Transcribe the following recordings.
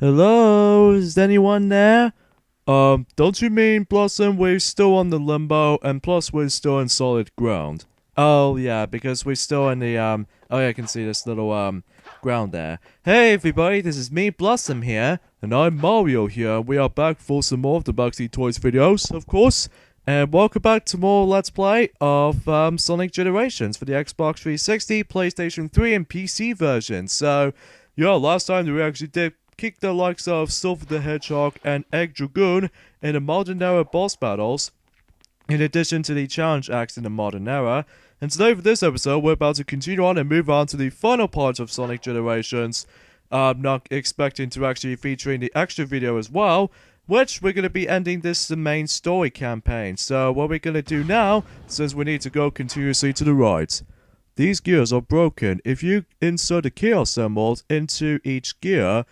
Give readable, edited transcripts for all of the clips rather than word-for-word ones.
Hello, is anyone there? Don't you mean Blossom? We're still on the limbo, and plus we're still in solid ground. Oh yeah, because we're still in the oh yeah, I can see this little ground there. Hey everybody, this is me, Blossom here, and I'm Mario here. We are back for some more of the Bugsy Toys videos, of course. And welcome back to more Let's Play of Sonic Generations for the Xbox 360, PlayStation 3, and PC version. So, yeah, last time we actually did kick the likes of Silver the Hedgehog and Egg Dragoon in the Modern Era boss battles, in addition to the challenge acts in the Modern Era. And today for this episode, we're about to continue on and move on to the final part of Sonic Generations. I'm not expecting to actually featuring the extra video as well, which we're going to be ending this the main story campaign. So what we're going to do now, since we need to go continuously to the right. These gears are broken. If you insert a chaos emerald into each gear,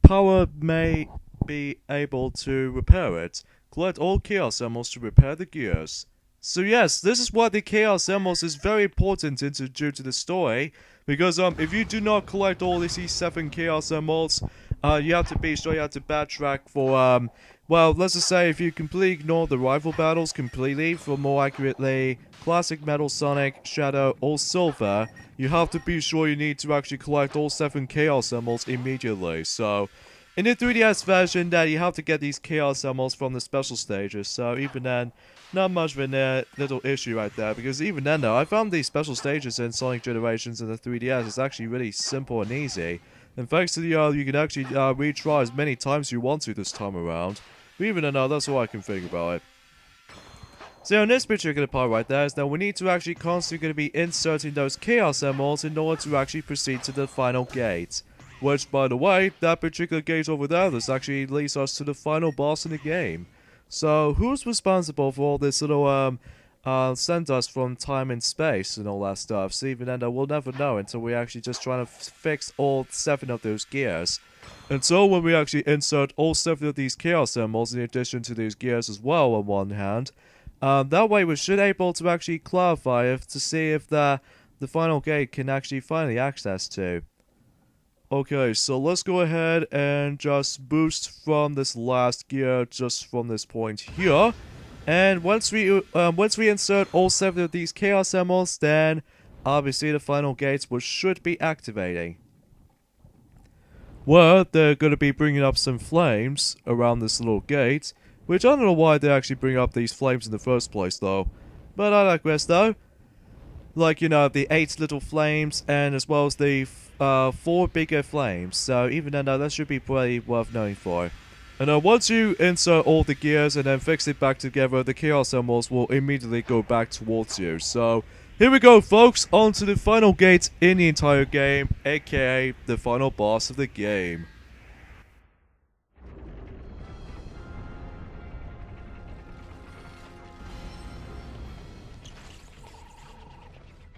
power may be able to repair it. Collect all chaos emeralds to repair the gears. So yes, this is why the chaos emeralds is very important due to the story. Because if you do not collect all these 7 chaos emeralds, you have to be sure you have to backtrack for well, let's just say if you completely ignore the rival battles completely, for more accurately, Classic Metal Sonic, Shadow, or Silver, you have to be sure you need to actually collect all 7 Chaos Emeralds immediately. So, in the 3DS version, that you have to get these Chaos Emeralds from the special stages. So even then, not much of a little issue right there. Because even then though, I found these special stages in Sonic Generations and the 3DS is actually really simple and easy. And thanks to the you can actually retry as many times you want to this time around. But even then, that's all I can think about it. So in this particular part right there is that we need to actually constantly going to be inserting those Chaos Emeralds in order to actually proceed to the final gate. Which, by the way, that particular gate over there, this actually leads us to the final boss in the game. So who's responsible for all this little send us from time and space and all that stuff? So even then, we'll never know until we actually just try to fix all 7 of those gears. And so when we actually insert all 7 of these Chaos Emeralds in addition to these gears as well on one hand, that way we should able to actually clarify to see if the final gate can actually finally access to. Okay, so let's go ahead and just boost from this last gear just from this point here. And once we insert all 7 of these Chaos Emeralds, then obviously the final gates should be activating. Well, they're going to be bringing up some flames around this little gate, which I don't know why they actually bring up these flames in the first place though. But I digress though. Like, you know, the 8 little flames and as well as the 4 bigger flames. So even then, that should be pretty worth knowing for. And once you insert all the gears and then fix it back together, the Chaos Emeralds will immediately go back towards you. So here we go, folks, on to the final gate in the entire game, aka the final boss of the game.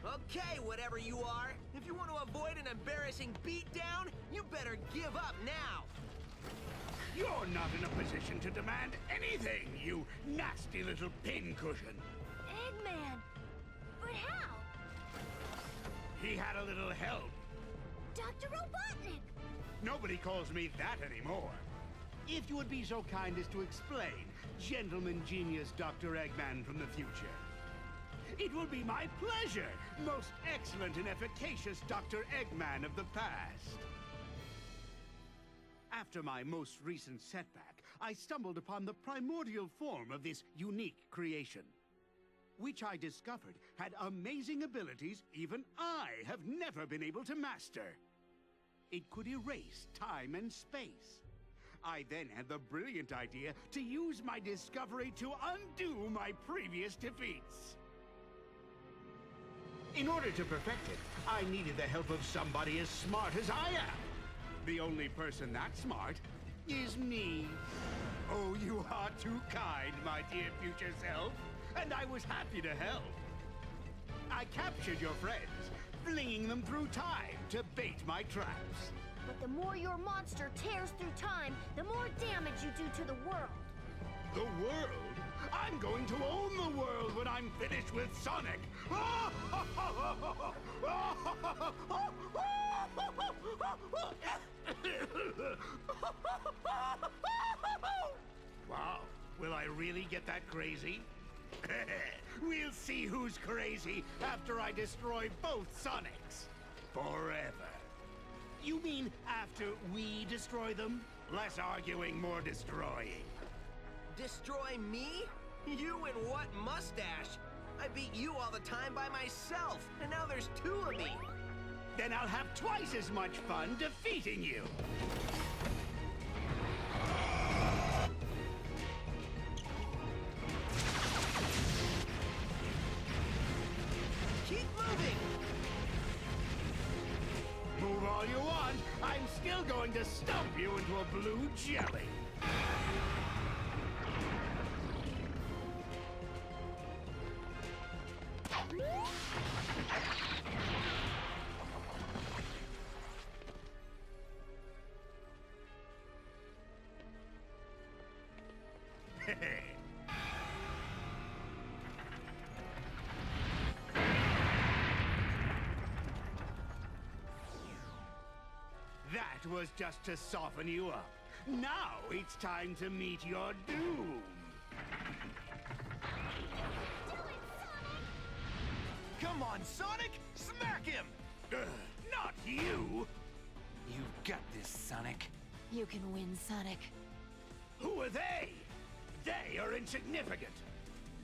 Okay, whatever you are, if you want to avoid an embarrassing beatdown, you better give up now. You're not in a position to demand anything, you nasty little pincushion. Eggman! But how? He had a little help. Dr. Robotnik! Nobody calls me that anymore. If you would be so kind as to explain, gentleman genius Dr. Eggman from the future. It will be my pleasure, most excellent and efficacious Dr. Eggman of the past. After my most recent setback, I stumbled upon the primordial form of this unique creation, which I discovered had amazing abilities even I have never been able to master. It could erase time and space. I then had the brilliant idea to use my discovery to undo my previous defeats. In order to perfect it, I needed the help of somebody as smart as I am. The only person that smart is me. Oh, you are too kind, my dear future self, and I was happy to help. I captured your friends, flinging them through time to bait my traps. But the more your monster tears through time, the more damage you do to the world. The world? I'm going to own the world when I'm finished with Sonic! Wow, will I really get that crazy? We'll see who's crazy after I destroy both Sonics. Forever. You mean after we destroy them? Less arguing, more destroying. Destroy me? You and what mustache? I beat you all the time by myself, and now there's two of me. Then I'll have twice as much fun defeating you. Keep moving! Move all you want, I'm still going to stump you into a blue jelly. That was just to soften you up. Now it's time to meet your doom. Come on, Sonic! Smack him! Not you! You've got this, Sonic. You can win, Sonic. Who are they? They are insignificant.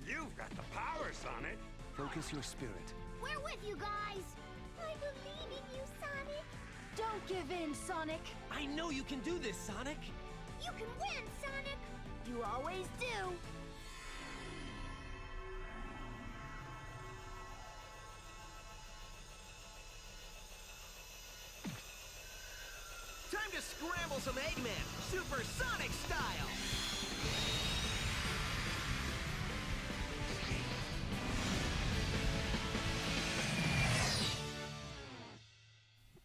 You've got the power, Sonic. Focus your spirit. We're with you guys. I believe in you, Sonic. Don't give in, Sonic. I know you can do this, Sonic! You can win, Sonic. You always do. Time to scramble some Eggman, Super Sonic style!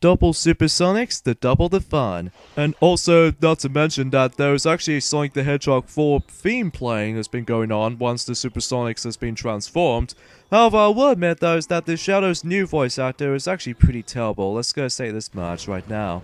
Double Supersonics to double the fun. And also, not to mention that there is actually a Sonic the Hedgehog 4 theme playing that's been going on once the Supersonics has been transformed. However, I will admit though is that the Shadow's new voice actor is actually pretty terrible. Let's go say this much right now.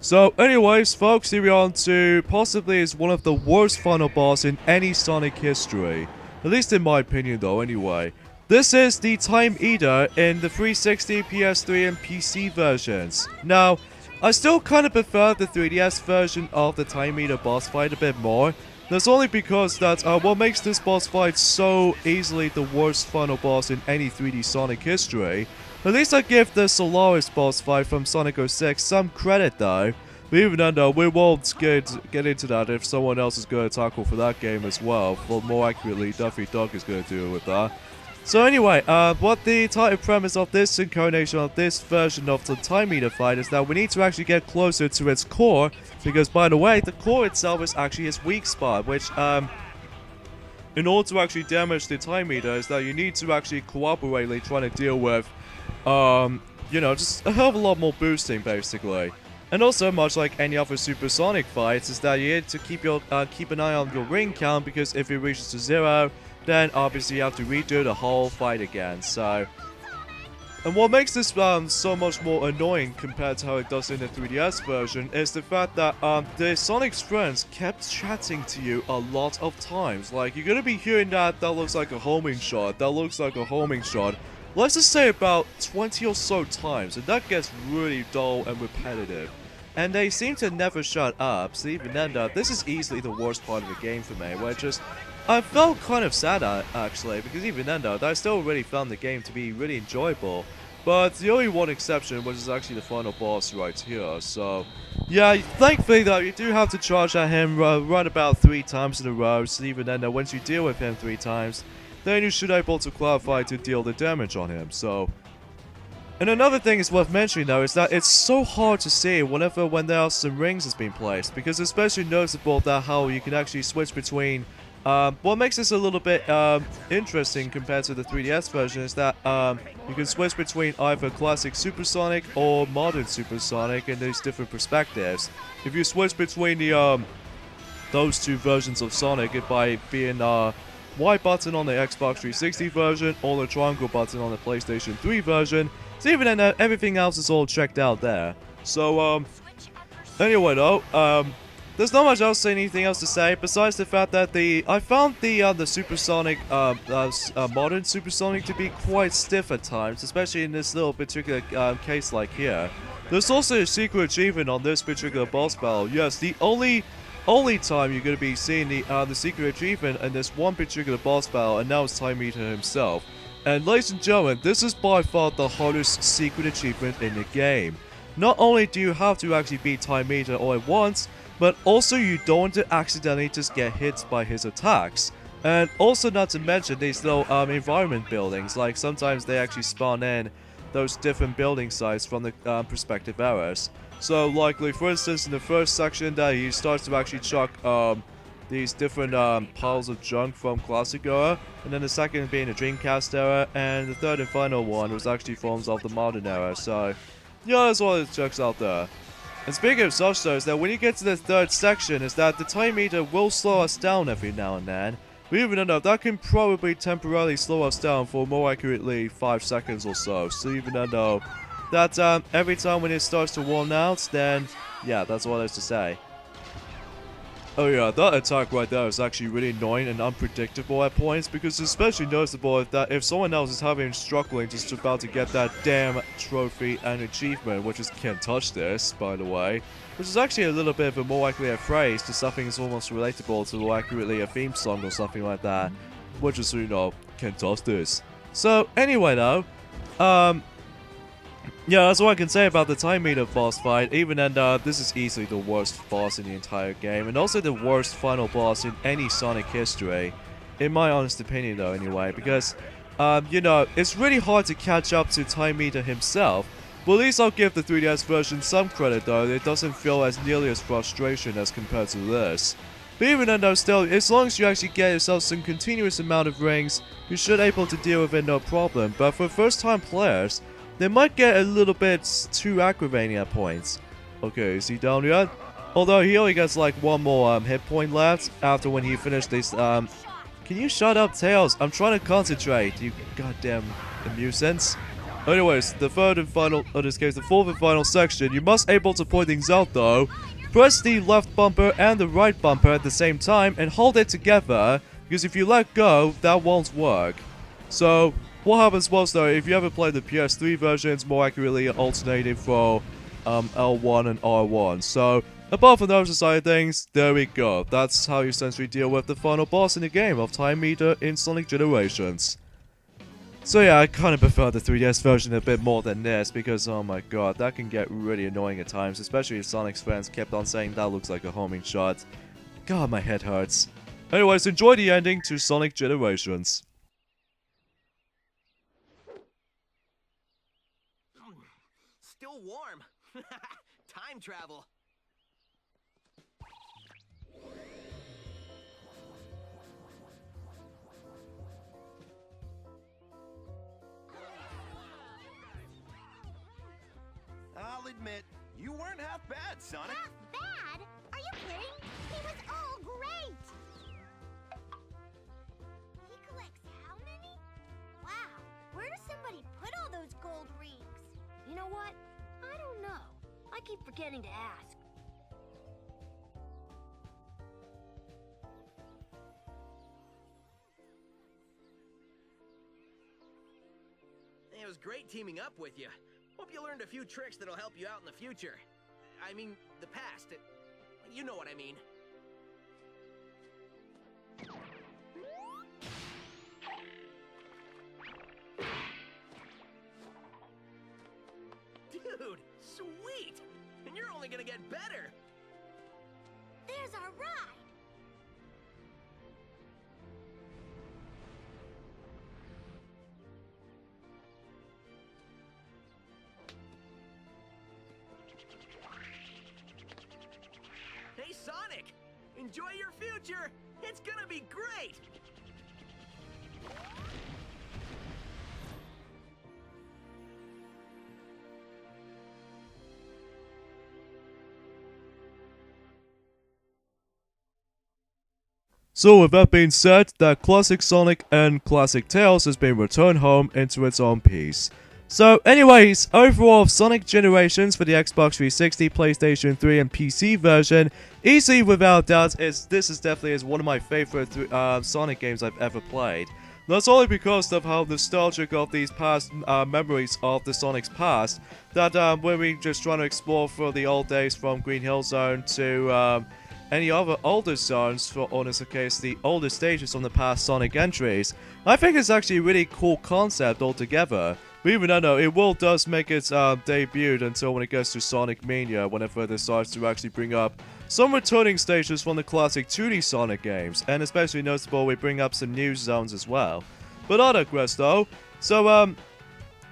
So anyways, folks, here we are on to possibly is one of the worst final boss in any Sonic history. At least in my opinion though, anyway. This is the Time Eater in the 360, PS3 and PC versions. Now, I still kind of prefer the 3DS version of the Time Eater boss fight a bit more. That's only because that's what makes this boss fight so easily the worst final boss in any 3D Sonic history. At least I give the Solaris boss fight from Sonic 06 some credit though. But even then though, we won't get into that if someone else is going to tackle for that game as well. Well, more accurately, Duffy Duck is going to deal with that. So anyway, what the title premise of this incarnation of this version of the Time Eater fight is that we need to actually get closer to its core, because by the way, the core itself is actually its weak spot, which in order to actually damage the Time Eater is that you need to actually cooperatively try to deal with, you know, just a hell of a lot more boosting basically. And also, much like any other Supersonic fights, is that you need to keep an eye on your ring count, because if it reaches to 0, then obviously you have to redo the whole fight again, so... And what makes this so much more annoying compared to how it does in the 3DS version is the fact that the Sonic's friends kept chatting to you a lot of times. Like, you're gonna be hearing that looks like a homing shot, that looks like a homing shot. Let's just say about 20 or so times, and that gets really dull and repetitive. And they seem to never shut up, so even then this is easily the worst part of the game for me, where just... I felt kind of sad actually, because even then though, I still really found the game to be really enjoyable. But the only one exception, which is actually the final boss right here, so... Yeah, thankfully though, you do have to charge at him right about 3 times in a row, so even then though, once you deal with him 3 times, then you should be able to qualify to deal the damage on him, so... And another thing is worth mentioning though is that it's so hard to see when there are some rings that's been placed, because it's especially noticeable that how you can actually switch between... what makes this a little bit interesting compared to the 3DS version is that you can switch between either classic Supersonic or modern Supersonic in these different perspectives. If you switch between the those two versions of Sonic by being Y button on the Xbox 360 version or the triangle button on the PlayStation 3 version, so even then everything else is all checked out there. So Anyway, though, there's not much else, anything else to say besides the fact that I found the supersonic, modern supersonic to be quite stiff at times, especially in this little particular case like here. There's also a secret achievement on this particular boss battle. Yes, the only time you're gonna be seeing the secret achievement in this one particular boss battle, and now it's Time Eater himself. And ladies and gentlemen, this is by far the hardest secret achievement in the game. Not only do you have to actually beat Time Eater all at once, but also you don't want to accidentally just get hit by his attacks. And also not to mention these little environment buildings, like sometimes they actually spawn in those different building sites from the perspective errors. So likely, for instance, in the first section that he starts to actually chuck these different piles of junk from Classic Era, and then the second being the Dreamcast Era, and the third and final one was actually forms of the Modern Era. So yeah, that's all it checks out there. And speaking of such though, is that when you get to the third section, is that the Time Eater will slow us down every now and then. But even though that can probably temporarily slow us down for more accurately 5 seconds or so. So even though that every time when it starts to worn out, then yeah, that's all there's to say. Oh yeah, that attack right there is actually really annoying and unpredictable at points, because it's especially noticeable that if someone else is struggling just about to get that damn trophy and achievement, which is can't touch this, by the way, which is actually a little bit of a more accurate phrase to something that's almost relatable to accurately a theme song or something like that, which is, you know, can't touch this. So anyway though, yeah, that's what I can say about the Time Eater boss fight, even and this is easily the worst boss in the entire game, and also the worst final boss in any Sonic history, in my honest opinion though anyway, because, you know, it's really hard to catch up to Time Eater himself, but at least I'll give the 3DS version some credit though, it doesn't feel as nearly as frustration as compared to this. But even then though still, as long as you actually get yourself some continuous amount of rings, you should be able to deal with it no problem, but for first time players, they might get a little bit too aggravating at points. Okay, is he down yet? Although he only gets like one more hit point left after when he finished this Can you shut up, Tails? I'm trying to concentrate, you goddamn nuisance. Anyways, the fourth and final section, you must able to point things out though. Press the left bumper and the right bumper at the same time and hold it together, because if you let go, that won't work. So what happens was though, if you ever played the PS3 versions, more accurately alternating for L1 and R1. So apart from those side of things, there we go. That's how you essentially deal with the final boss in the game of Time Eater in Sonic Generations. So yeah, I kind of prefer the 3DS version a bit more than this, because oh my god, that can get really annoying at times, especially if Sonic's fans kept on saying that looks like a homing shot. God, my head hurts. Anyways, enjoy the ending to Sonic Generations. Still warm. Time travel. I'll admit, you weren't half bad, Sonic. Half bad? Are you kidding? He was all great! He collects how many? Wow, where does somebody put all those gold rings? You know what? I don't know. I keep forgetting to ask. It was great teaming up with you. Hope you learned a few tricks that'll help you out in the future. I mean, the past. You know what I mean. Dude, sweet! And you're only gonna get better! There's our ride! Hey, Sonic! Enjoy your future! It's gonna be great! So with that being said, that Classic Sonic and Classic Tails has been returned home into its own piece. So anyways, overall Sonic Generations for the Xbox 360, PlayStation 3 and PC version, easily without doubt, this is definitely one of my favorite Sonic games I've ever played. Not only because of how nostalgic of these past memories of the Sonic's past, that when we just trying to explore through the old days from Green Hill Zone to any other older zones, or in this case, the older stages from the past Sonic entries, I think it's actually a really cool concept altogether. But even though it does make its debut until when it gets to Sonic Mania, whenever it decides to actually bring up some returning stages from the classic 2D Sonic games, and especially noticeable we bring up some new zones as well. But I digress though. So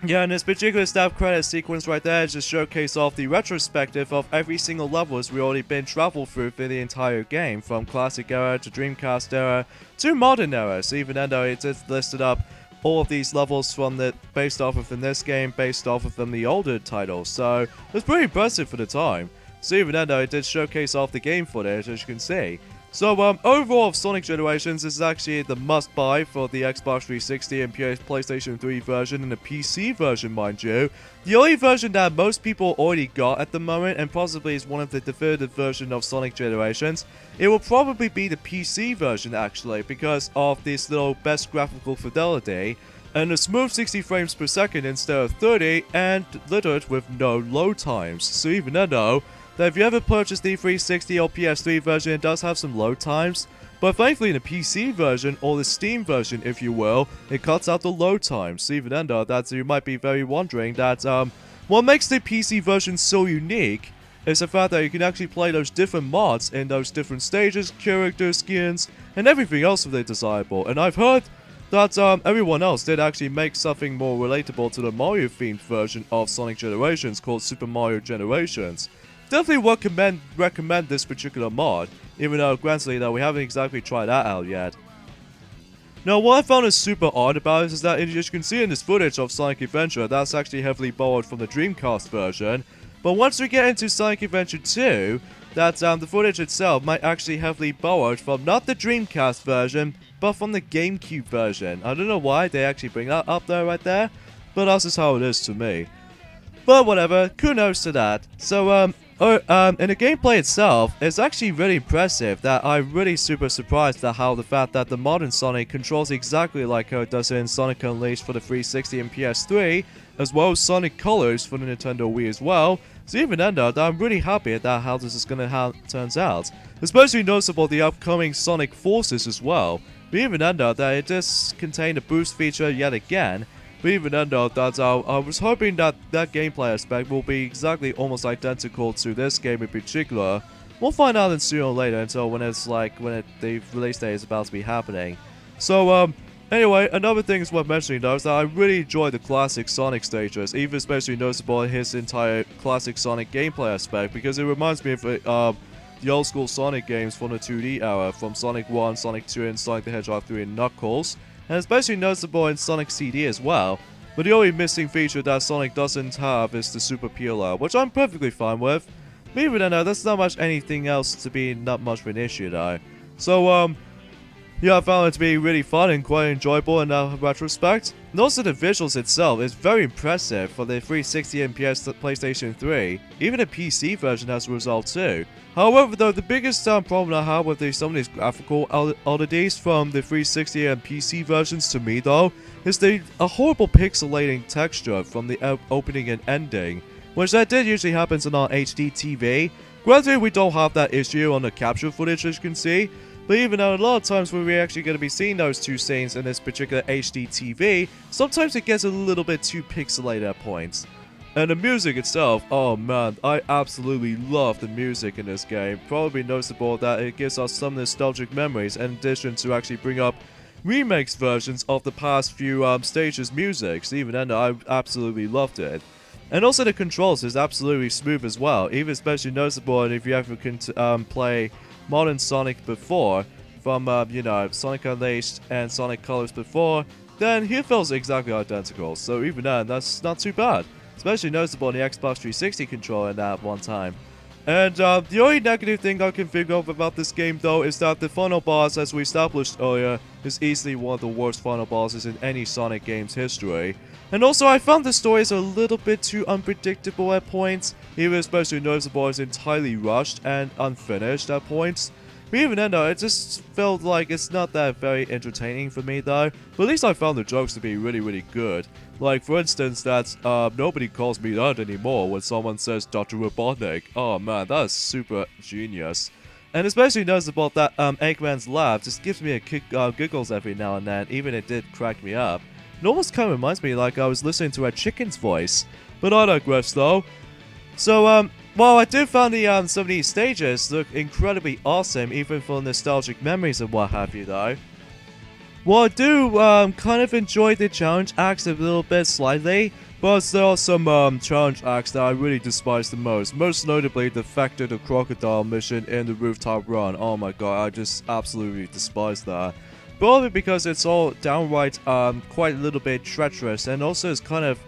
yeah, in this particular staff credit sequence right there, just showcase off the retrospective of every single level as we already been traveled through the entire game, from classic era to Dreamcast era to modern era. So even though it just listed up all of these levels from based off of in this game, based off of the older titles. So it's pretty impressive for the time. So even though it did showcase off the game footage, as you can see. So overall, Sonic Generations is actually the must-buy for the Xbox 360 and PlayStation 3 version and the PC version, mind you. The only version that most people already got at the moment, and possibly is one of the definitive version of Sonic Generations, it will probably be the PC version actually, because of this little best graphical fidelity, and a smooth 60 frames per second instead of 30, and littered with no load times. So even though that if you ever purchased the 360 or PS3 version, it does have some load times, but thankfully in the PC version, or the Steam version if you will, it cuts out the load times. So even though that you might be very wondering that what makes the PC version so unique is the fact that you can actually play those different mods in those different stages, character skins, and everything else that is desirable. And I've heard that everyone else did actually make something more relatable to the Mario themed version of Sonic Generations called Super Mario Generations. Definitely recommend this particular mod, even though granted that we haven't exactly tried that out yet. Now what I found is super odd about it is that, as you can see in this footage of Sonic Adventure, that's actually heavily borrowed from the Dreamcast version. But once we get into Sonic Adventure 2, that the footage itself might actually heavily borrowed from not the Dreamcast version, but from the GameCube version. I don't know why they actually bring that up there right there, but that's just how it is to me. But whatever, kudos to that. So in the gameplay itself, it's actually really impressive that I'm really super surprised at how the fact that the modern Sonic controls exactly like how it does in Sonic Unleashed for the 360 and PS3, as well as Sonic Colors for the Nintendo Wii as well. So even then though, I'm really happy at that how this is gonna turns out. Especially noticeable the upcoming Sonic Forces as well. But even then though, that it does contain a boost feature yet again. But even then though, that I was hoping that that gameplay aspect will be exactly almost identical to this game in particular. We'll find out in sooner or later until when it's like, the release date is about to be happening. So anyway, another thing is worth mentioning though is that I really enjoy the classic Sonic stages, even especially noticeable in his entire classic Sonic gameplay aspect, because it reminds me of the old school Sonic games from the 2D era, from Sonic 1, Sonic 2, and Sonic the Hedgehog 3 and Knuckles. And especially noticeable in Sonic CD as well. But the only missing feature that Sonic doesn't have is the Super Peeler, which I'm perfectly fine with. But even though there's not much anything else to be not much of an issue though. So yeah, I found it to be really fun and quite enjoyable in that retrospect. And also the visuals itself is very impressive for the 360 and PlayStation 3. Even the PC version has a result too. However though, the biggest problem I have with some of these graphical oddities from the 360 and PC versions to me though, is a horrible pixelating texture from the opening and ending. Which that did usually happen on our HD TV. Granted, we don't have that issue on the capture footage as you can see. But even though a lot of times when we're actually going to be seeing those two scenes in this particular HD TV, sometimes it gets a little bit too pixelated at points. And the music itself, oh man, I absolutely love the music in this game. Probably noticeable that it gives us some nostalgic memories in addition to actually bring up remix versions of the past few stages' music. So even then, I absolutely loved it. And also the controls is absolutely smooth as well, even especially noticeable if you ever can play modern Sonic before, from you know, Sonic Unleashed and Sonic Colors before, then he feels exactly identical. So even then, that's not too bad. Especially noticeable in the Xbox 360 controller in that one time. And the only negative thing I can think of about this game though is that the final boss, as we established earlier, is easily one of the worst final bosses in any Sonic game's history. And also, I found the stories a little bit too unpredictable at points, even especially noticeable as entirely rushed and unfinished at points. But even then though, it just felt like it's not that very entertaining for me though. But at least I found the jokes to be really good. Like for instance that nobody calls me that anymore when someone says Dr. Robotnik. Oh man, that's super genius. And especially noticeable that Eggman's laugh just gives me a giggles every now and then, even it did crack me up. It almost kind of reminds me like I was listening to a chicken's voice. But I digress though. So well, I do find the some of these stages look incredibly awesome, even for nostalgic memories and what have you, though. Well, I do kind of enjoy the challenge acts a little bit slightly, but there are some challenge acts that I really despise the most. Most notably, the Factor the Crocodile mission in the Rooftop Run. Oh my god, I just absolutely despise that. Probably because it's all downright quite a little bit treacherous, and also it's kind of,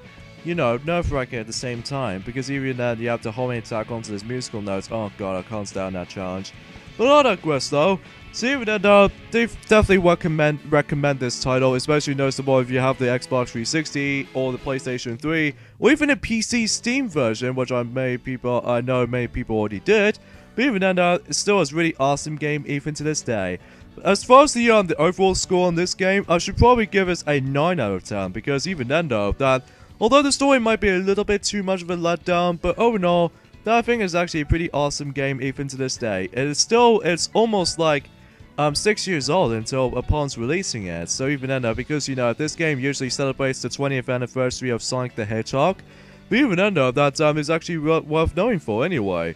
you know, nerve-wracking at the same time, because even then you have to homing attack onto this musical notes. Oh god, I can't stand that challenge. But I digress though. So even then, they definitely recommend this title, especially noticeable if you have the Xbox 360 or the PlayStation 3, or even a PC Steam version, which I know many people already did. But even then, it's still a really awesome game even to this day. As far as the overall score on this game, I should probably give it a 9 out of 10, because even then though, although the story might be a little bit too much of a letdown, but overall, that I think is actually a pretty awesome game even to this day. It's almost like 6 years old upon releasing it. So even then, because you know this game usually celebrates the 20th anniversary of Sonic the Hedgehog, but even then, that is actually worth knowing for anyway.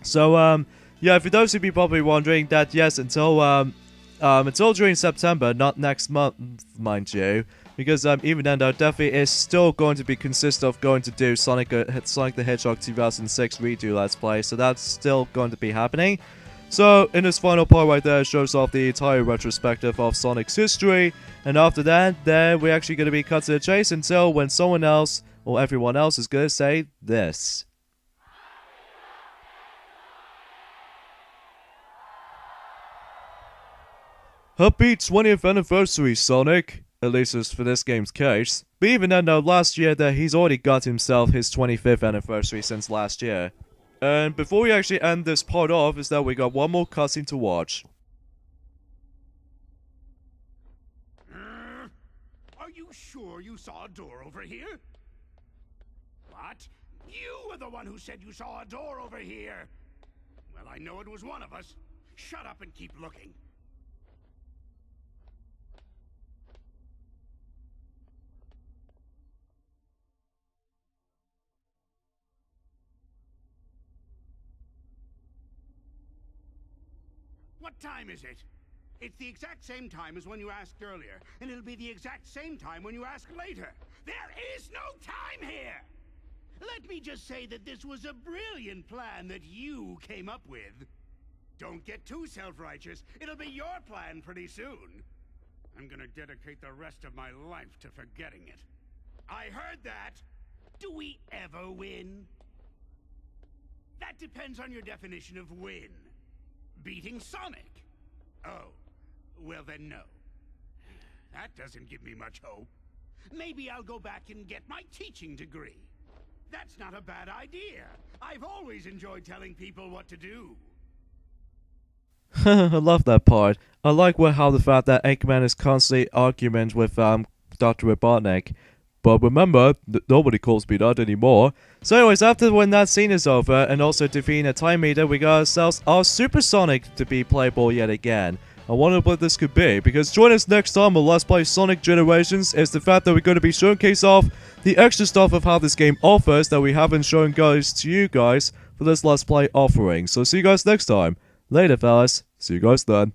So yeah, for those of you probably wondering that, yes, until during September, not next month, mind you. Because even then, though, definitely is still going to be consist of going to do Sonic the Hedgehog 2006 redo Let's Play, so that's still going to be happening. So in this final part right there, it shows off the entire retrospective of Sonic's history, and after that, then we're actually going to be cut to the chase until when someone else or everyone else is going to say this. Happy 20th anniversary, Sonic! At least it's for this game's case. But even then though, last year that he's already got himself his 25th anniversary since last year. And before we actually end this part off, is that we got one more cutscene to watch. Are you sure you saw a door over here? What? You were the one who said you saw a door over here! Well, I know it was one of us. Shut up and keep looking. What time is it? It's the exact same time as when you asked earlier, and it'll be the exact same time when you ask later. There is no time here! Let me just say that this was a brilliant plan that you came up with. Don't get too self-righteous. It'll be your plan pretty soon. I'm gonna dedicate the rest of my life to forgetting it. I heard that! Do we ever win? That depends on your definition of win. Beating Sonic? Oh, well then no. That doesn't give me much hope. Maybe I'll go back and get my teaching degree. That's not a bad idea. I've always enjoyed telling people what to do. I love that part. I like how the fact that Eggman is constantly arguing with Dr. Robotnik. But remember, nobody calls me that anymore. So anyways, after when that scene is over, and also defeating a time meter, we got ourselves our Super Sonic to be playable yet again. I wonder what this could be, because join us next time on Let's Play Sonic Generations is the fact that we're going to be showcasing off the extra stuff of how this game offers that we haven't shown to you guys for this Let's Play offering. So see you guys next time. Later fellas, see you guys then.